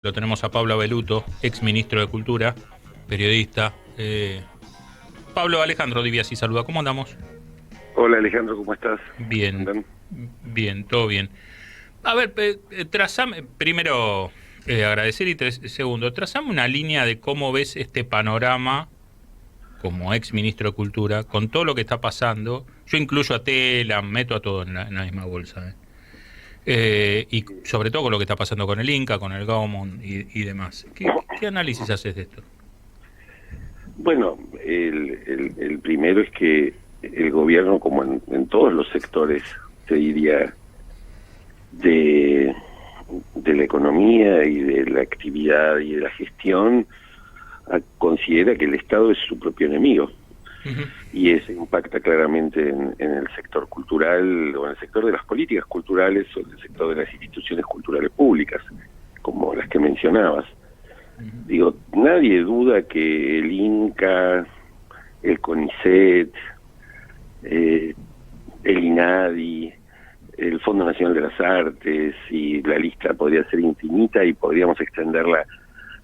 Lo tenemos a Pablo Abeluto, ex ministro de Cultura, periodista. Pablo, Alejandro Diviasi saluda. ¿Cómo andamos? Hola Alejandro, ¿cómo estás? Bien, ¿Andan? bien, todo bien. A ver, trazame, primero agradecer y segundo, trazame una línea de cómo ves este panorama como ex ministro de Cultura, con todo lo que está pasando. Yo incluyo a Tela, meto a todo en la misma bolsa. Y sobre todo con lo que está pasando con el Inca, con el Gaumont y demás. ¿Qué análisis haces de esto? Bueno, el primero es que el gobierno, como en todos los sectores, te diría, de, de la economía y de la actividad y de la gestión, considera que el Estado es su propio enemigo. Ujú. Y eso impacta claramente en el sector cultural, o en el sector de las políticas culturales, o en el sector de las instituciones culturales públicas, como las que mencionabas. Digo, nadie duda que el Inca, el CONICET, el INADI, el Fondo Nacional de las Artes, y la lista podría ser infinita y podríamos extenderla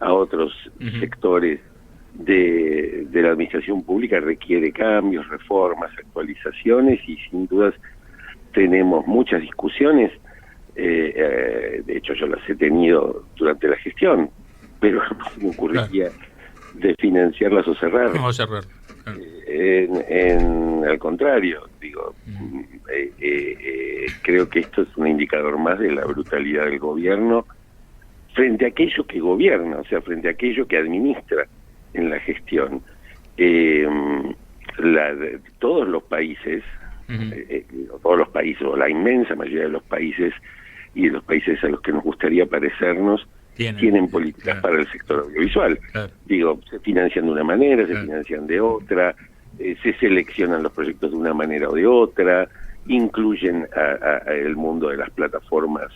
a otros sectores de la administración pública, requiere cambios, reformas, actualizaciones, y sin dudas tenemos muchas discusiones. De hecho yo las he tenido durante la gestión, pero no se me ocurriría de financiarlas o cerrarlas. Vamos a cerrar. Al contrario, digo, creo que esto es un indicador más de la brutalidad del gobierno frente a aquello que gobierna, o sea, frente a aquello que administra en la gestión. Todos los países, o la inmensa mayoría de los países, y de los países a los que nos gustaría parecernos, tienen políticas para el sector audiovisual. Digo, se financian de una manera, se financian de otra, se seleccionan los proyectos de una manera o de otra, incluyen a el mundo de las plataformas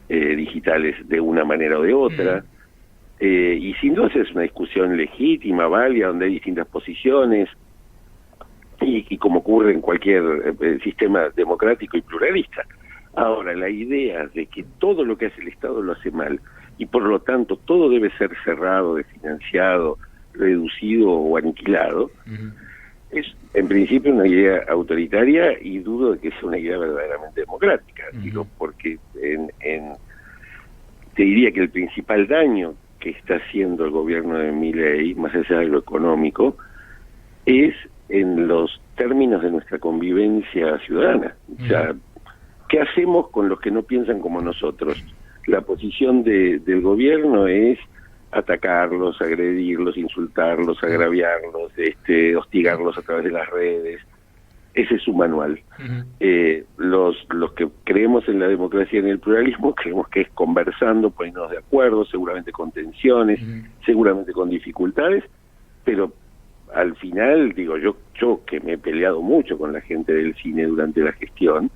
digitales de una manera o de otra. Y sin duda es una discusión legítima, válida, donde hay distintas posiciones, y como ocurre en cualquier sistema democrático y pluralista. Ahora, la idea de que todo lo que hace el Estado lo hace mal, y por lo tanto todo debe ser cerrado, desfinanciado, reducido o aniquilado, es en principio una idea autoritaria, y dudo de que sea una idea verdaderamente democrática. Digo, porque te diría que el principal daño que está haciendo el gobierno de Milei, más allá de lo económico, es en los términos de nuestra convivencia ciudadana. O sea, ¿qué hacemos con los que no piensan como nosotros? La posición del gobierno es atacarlos, agredirlos, insultarlos, agraviarlos, hostigarlos a través de las redes. Ese es su manual. Los que creemos en la democracia y en el pluralismo, creemos que es conversando, poniéndonos de acuerdo, seguramente con tensiones, seguramente con dificultades, pero al final, digo, yo que me he peleado mucho con la gente del cine durante la gestión,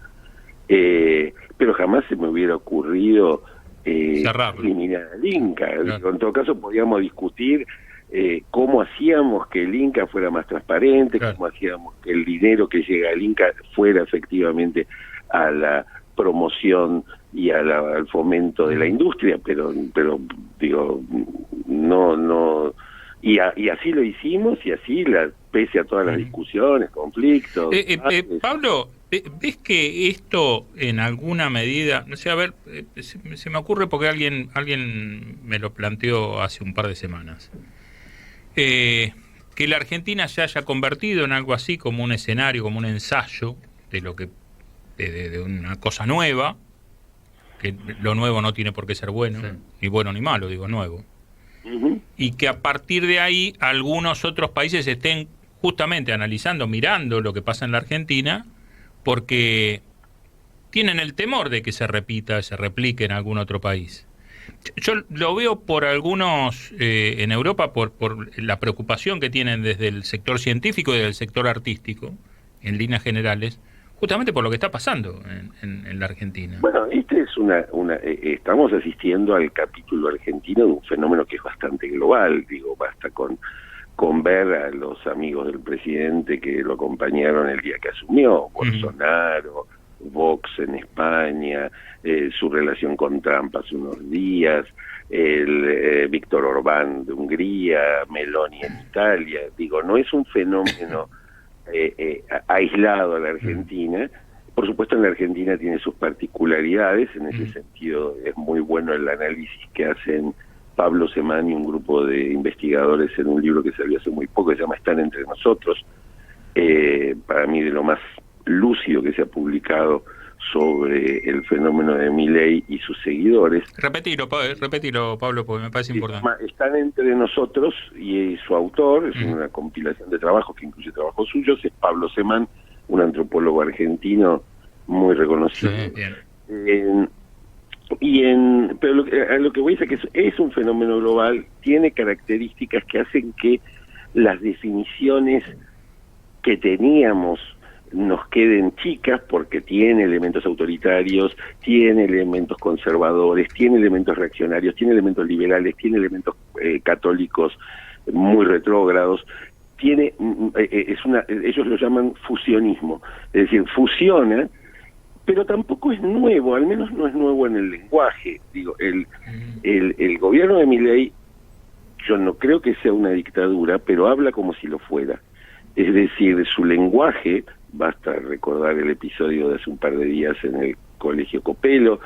pero jamás se me hubiera ocurrido eliminar al Inca. En todo caso, podíamos discutir cómo hacíamos que el Inca fuera más transparente, cómo hacíamos que el dinero que llega al Inca fuera efectivamente a la promoción y al fomento de la industria, pero digo, no, y así lo hicimos, y así, pese a todas las discusiones, conflictos. Pablo, ¿ves que esto en alguna medida, no sé, a ver, se me ocurre porque alguien me lo planteó hace un par de semanas, que la Argentina se haya convertido en algo así como un escenario, como un ensayo de lo que de una cosa nueva, que lo nuevo no tiene por qué ser bueno, ni bueno ni malo, digo nuevo, y que a partir de ahí algunos otros países estén justamente analizando, mirando lo que pasa en la Argentina, porque tienen el temor de que se repita, se replique en algún otro país. Yo lo veo por algunos en Europa, por la preocupación que tienen desde el sector científico y del sector artístico, en líneas generales, justamente por lo que está pasando en la Argentina. Bueno, estamos asistiendo al capítulo argentino de un fenómeno que es bastante global. Digo, basta con ver a los amigos del presidente que lo acompañaron el día que asumió, Bolsonaro, Vox en España, su relación con Trump hace unos días, Víctor Orbán de Hungría, Meloni en Italia. Digo, no es un fenómeno aislado a la Argentina. Por supuesto, en la Argentina tiene sus particularidades, en ese sentido es muy bueno el análisis que hacen Pablo Semán y un grupo de investigadores en un libro que salió hace muy poco, que se llama Están entre nosotros, para mí de lo más lúcido que se ha publicado sobre el fenómeno de Milei y sus seguidores. Repetilo, Pablo, porque me parece importante. Están entre nosotros, y su autor, es una compilación de trabajos que incluye trabajos suyos, es Pablo Semán, un antropólogo argentino muy reconocido. Sí, bien. Pero a lo que voy a decir es que es un fenómeno global, tiene características que hacen que las definiciones que teníamos nos queden chicas, porque tiene elementos autoritarios, tiene elementos conservadores, tiene elementos reaccionarios, tiene elementos liberales, tiene elementos católicos muy retrógrados. Ellos lo llaman fusionismo, es decir, fusiona, pero tampoco es nuevo, al menos no es nuevo en el lenguaje. Digo, el gobierno de Milei, yo no creo que sea una dictadura, pero habla como si lo fuera. Es decir, su lenguaje, basta recordar el episodio de hace un par de días en el Colegio Copelo,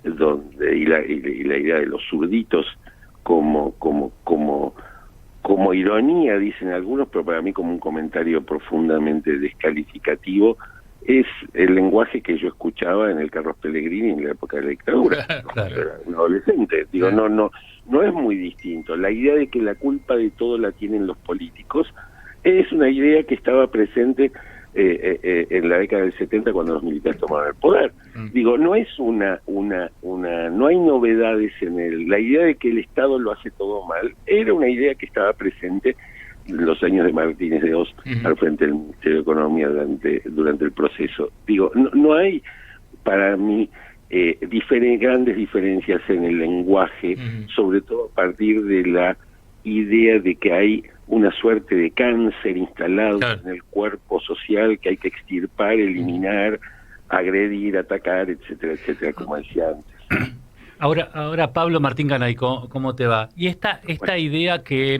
donde y la idea de los zurditos como ironía, dicen algunos, pero para mí como un comentario profundamente descalificativo, es el lenguaje que yo escuchaba en el Carlos Pellegrini en la época de la dictadura. Claro. Era un adolescente. Digo, no es muy distinto. La idea de que la culpa de todo la tienen los políticos es una idea que estaba presente en la década del 70 cuando los militares tomaron el poder. Digo, no es no hay novedades en la idea de que el Estado lo hace todo mal. Era una idea que estaba presente en los años de Martínez de Oz al frente del Ministerio de Economía durante el proceso. Digo, no hay para mí grandes diferencias en el lenguaje, sobre todo a partir de la idea de que hay una suerte de cáncer instalado en el cuerpo social que hay que extirpar, eliminar, agredir, atacar, etcétera, etcétera, como decía antes. Ahora Pablo Martín Ganay, ¿cómo te va? Y esta idea que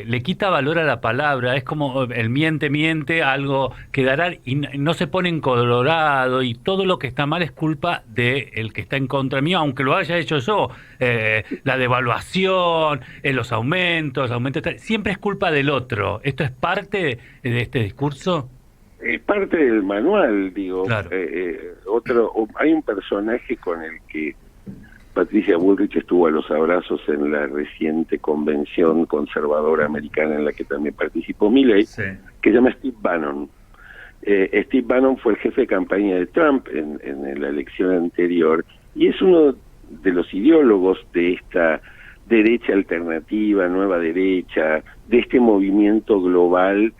le quita valor a la palabra, es como el miente, algo quedará y no se pone en colorado, y todo lo que está mal es culpa del que está en contra mío, aunque lo haya hecho yo. La devaluación, los aumentos, siempre es culpa del otro. ¿Esto es parte de este discurso? Es parte del manual, digo. Claro. Hay un personaje con el que Patricia Bullrich estuvo a los abrazos en la reciente convención conservadora americana en la que también participó Milei, que se llama Steve Bannon. Steve Bannon fue el jefe de campaña de Trump en la elección anterior, y es uno de los ideólogos de esta derecha alternativa, nueva derecha, de este movimiento global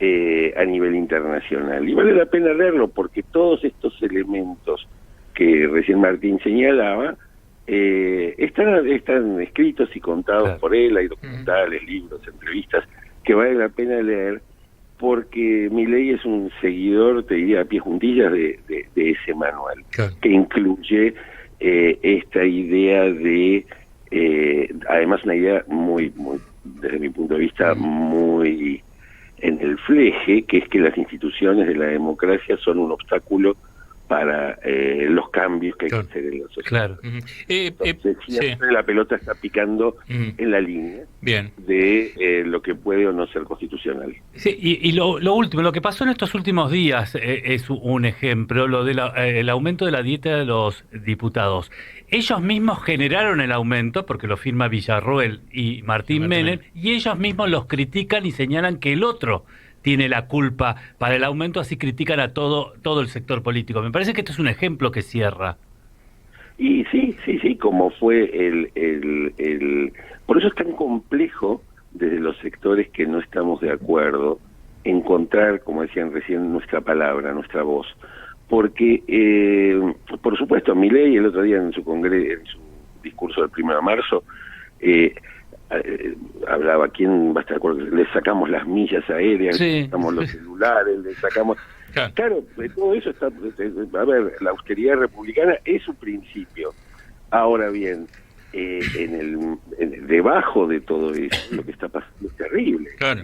a nivel internacional. Y vale la pena leerlo, porque todos estos elementos que recién Martín señalaba están escritos y contados por él. Hay documentales, libros, entrevistas que vale la pena leer, porque Milei es un seguidor, te diría, a pie juntillas de ese manual, que incluye esta idea de además una idea muy, desde mi punto de vista, muy en el fleje, que es que las instituciones de la democracia son un obstáculo para los cambios que hay que hacer en la sociedad. Entonces, siempre la pelota está picando en la línea de lo que puede o no ser constitucional. Sí, y lo último, lo que pasó en estos últimos días es un ejemplo, lo de el aumento de la dieta de los diputados. Ellos mismos generaron el aumento, porque lo firma Villarroel y Martín Menem, y ellos mismos los critican y señalan que el otro tiene la culpa para el aumento, así critican a todo el sector político. Me parece que esto es un ejemplo que cierra. Y sí, como fue por eso es tan complejo desde los sectores que no estamos de acuerdo encontrar, como decían recién, nuestra palabra, nuestra voz. Porque, por supuesto, Milei el otro día en su discurso del 1 de marzo, hablaba, ¿quién va a estar de acuerdo? Le sacamos las millas aéreas, le sacamos los celulares, le sacamos... Claro, todo eso está... A ver, la austeridad republicana es un principio. Ahora bien, debajo de todo eso, lo que está pasando es terrible. Claro,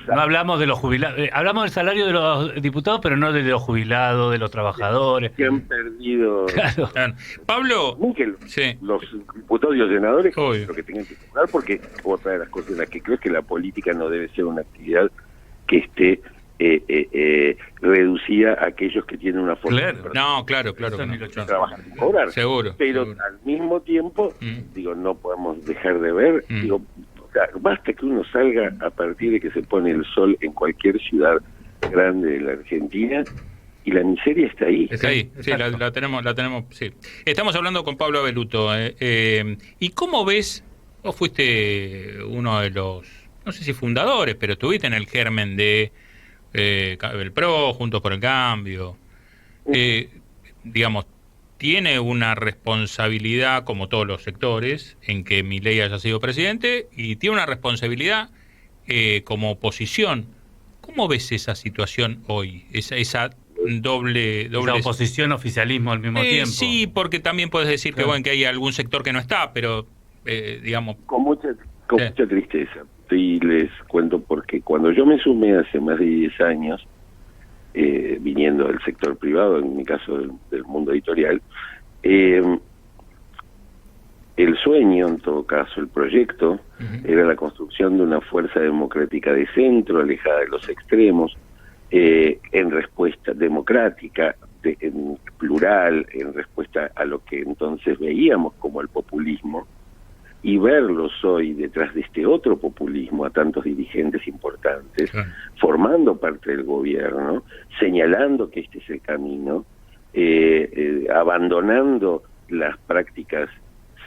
no hablamos de los jubilados, hablamos del salario de los diputados, pero no de los jubilados, de los trabajadores. Que han perdido... Claro. Pablo... Los diputados y los senadores, lo que tengan que cobrar, porque otra de las cosas en las que creo es que la política no debe ser una actividad que esté reducida a aquellos que tienen una forma claro que trabajan sin cobrar, seguro, pero al mismo tiempo digo, no podemos dejar de ver, digo, o sea, basta que uno salga a partir de que se pone el sol en cualquier ciudad grande de la Argentina y la miseria está ahí. Está ahí, sí, la tenemos, sí. Estamos hablando con Pablo Abeluto. ¿Y cómo ves? Vos fuiste uno de los, no sé si fundadores, pero estuviste en el germen de el PRO, Juntos por el Cambio. Digamos, tiene una responsabilidad, como todos los sectores, en que Milei haya sido presidente, y tiene una responsabilidad como oposición. ¿Cómo ves esa situación hoy? Esa doble la oposición, oficialismo al mismo tiempo. Sí, porque también puedes decir que bueno, que hay algún sector que no está, pero digamos... Con mucha tristeza. Y les cuento porque cuando yo me sumé hace más de 10 años, viniendo del sector privado, en mi caso del mundo editorial, el sueño, en todo caso, el proyecto, era la construcción de una fuerza democrática de centro, alejada de los extremos, en respuesta democrática, en plural, en respuesta a lo que entonces veíamos como el populismo, y verlos hoy detrás de este otro populismo a tantos dirigentes importantes, formando parte del gobierno, señalando que este es el camino, abandonando las prácticas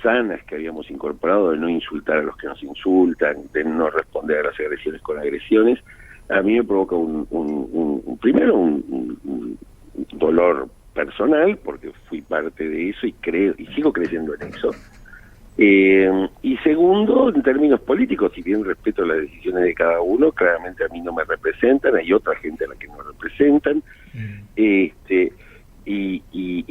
sanas que habíamos incorporado de no insultar a los que nos insultan, de no responder a las agresiones con agresiones, a mí me provoca primero un dolor personal, porque fui parte de eso y creo y sigo creyendo en eso. Y segundo, en términos políticos, si bien respeto las decisiones de cada uno, claramente a mí no me representan, hay otra gente a la que no representan, y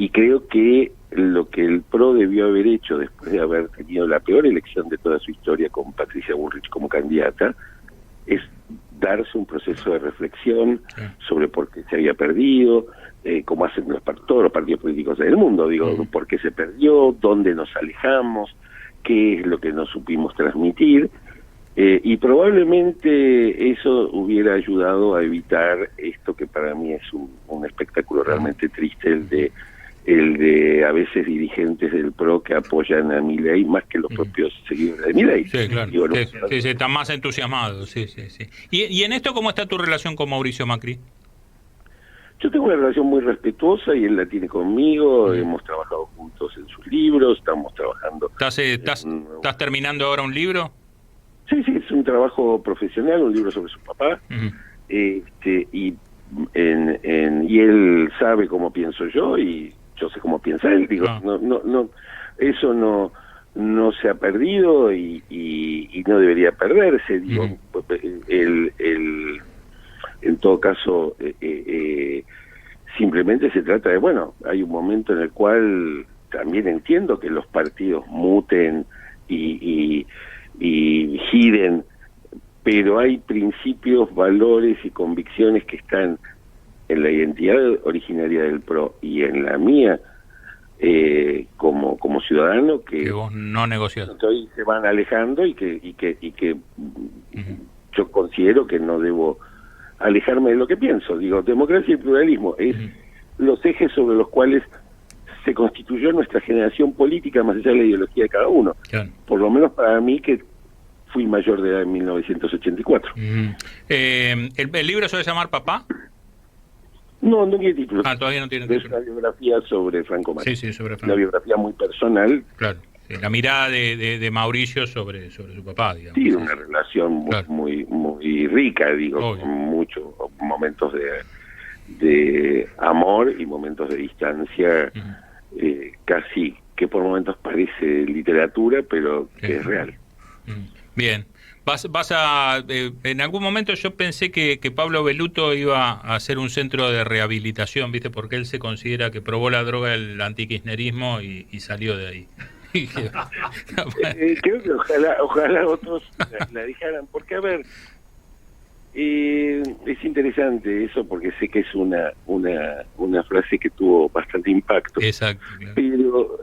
creo que lo que el PRO debió haber hecho después de haber tenido la peor elección de toda su historia con Patricia Bullrich como candidata, es darse un proceso de reflexión sobre por qué se había perdido, como hacen todos los partidos políticos del mundo, digo, por qué se perdió, dónde nos alejamos, qué es lo que no supimos transmitir, y probablemente eso hubiera ayudado a evitar esto que para mí es un espectáculo realmente triste, el de a veces dirigentes del PRO que apoyan a Milei más que los propios seguidores de Milei. Sí, claro. Digo, sí, están más entusiasmados. Sí. ¿Y en esto cómo está tu relación con Mauricio Macri? Yo tengo una relación muy respetuosa y él la tiene conmigo, hemos trabajado juntos en sus libros, estamos trabajando... ¿Estás terminando ahora un libro? Sí, es un trabajo profesional, un libro sobre su papá, y él sabe cómo pienso yo y yo sé cómo piensa él, digo, no, eso no se ha perdido y no debería perderse, digo, en todo caso, simplemente se trata de, bueno, hay un momento en el cual también entiendo que los partidos muten y giren, pero hay principios, valores y convicciones que están en la identidad originaria del PRO y en la mía como ciudadano que vos no negociás. Hoy se van alejando y que yo considero que no debo alejarme de lo que pienso. Digo, democracia y pluralismo es los ejes sobre los cuales se constituyó nuestra generación política más allá de la ideología de cada uno. Por lo menos para mí, que fui mayor de edad en 1984. ¿El libro se va a llamar Papá? No tiene título. Todavía no tiene título. Es una biografía sobre Franco Macri. Sí, sobre Franco. Una biografía muy personal. Claro. La mirada de Mauricio sobre su papá, digamos. Sí, una relación muy rica, digo, con muchos momentos de amor y momentos de distancia, casi que por momentos parece literatura, pero que es real. Bien. En algún momento yo pensé que Pablo Belluto iba a hacer un centro de rehabilitación, ¿viste? Porque él se considera que probó la droga del antikirchnerismo y salió de ahí. Creo que ojalá otros la dejaran, porque a ver, es interesante eso, porque sé que es una frase que tuvo bastante impacto. Exacto. Claro. Pero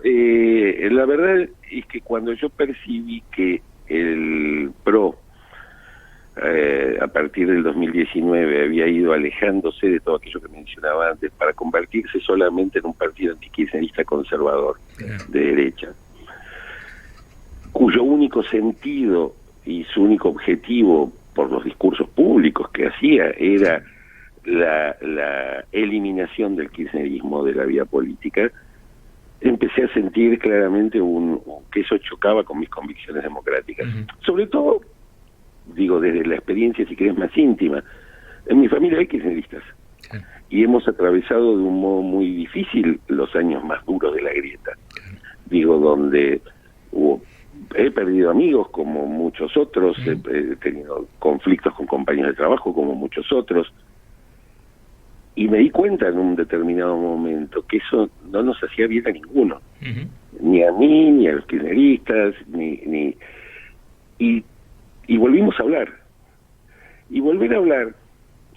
la verdad es que cuando yo percibí que el PRO a partir del 2019 había ido alejándose de todo aquello que mencionaba antes para convertirse solamente en un partido antikirchnerista conservador de derecha, cuyo único sentido y su único objetivo por los discursos públicos que hacía era la eliminación del kirchnerismo de la vida política, empecé a sentir claramente que eso chocaba con mis convicciones democráticas. Sobre todo, digo, desde la experiencia, si querés, más íntima. En mi familia hay kirchneristas. Y hemos atravesado de un modo muy difícil los años más duros de la grieta. Digo, donde he perdido amigos como muchos otros, he tenido conflictos con compañeros de trabajo como muchos otros, y me di cuenta en un determinado momento que eso no nos hacía bien a ninguno, ni a mí, ni a los kirchneristas, y volvimos a hablar, y volver a hablar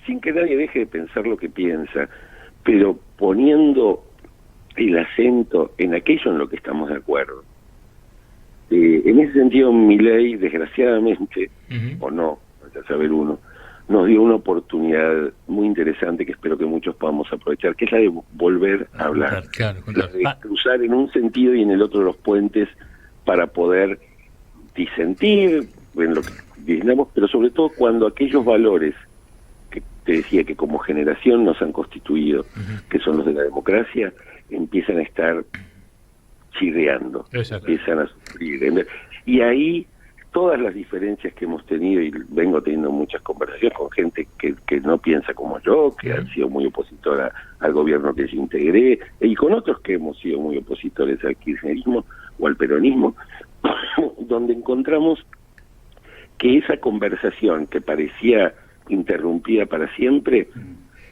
sin que nadie deje de pensar lo que piensa, pero poniendo el acento en aquello en lo que estamos de acuerdo. En ese sentido, Milei, desgraciadamente, o no, vaya a saber uno, nos dio una oportunidad muy interesante que espero que muchos podamos aprovechar, que es la de volver a hablar, la de cruzar en un sentido y en el otro los puentes para poder disentir en lo que digamos, pero sobre todo cuando aquellos valores que te decía que como generación nos han constituido, que son los de la democracia, empiezan a estar chirreando, empiezan a sufrir. Y ahí todas las diferencias que hemos tenido, y vengo teniendo muchas conversaciones con gente que no piensa como yo, que han sido muy opositora al gobierno que yo integré, y con otros que hemos sido muy opositores al kirchnerismo o al peronismo, donde encontramos que esa conversación que parecía interrumpida para siempre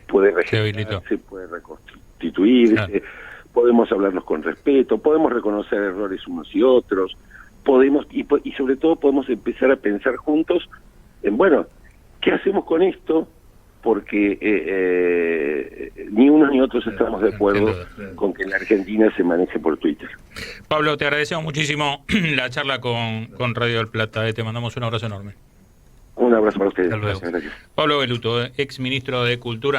puede regenerarse, puede reconstituirse, podemos hablarnos con respeto, podemos reconocer errores unos y otros, podemos y sobre todo podemos empezar a pensar juntos en, bueno, ¿qué hacemos con esto? Porque ni unos ni otros estamos de acuerdo con que la Argentina se maneje por Twitter. Pablo, te agradecemos muchísimo la charla con Radio del Plata. Te mandamos un abrazo enorme. Un abrazo para ustedes. Hasta luego. Gracias. Pablo Belluto, ex ministro de Cultura.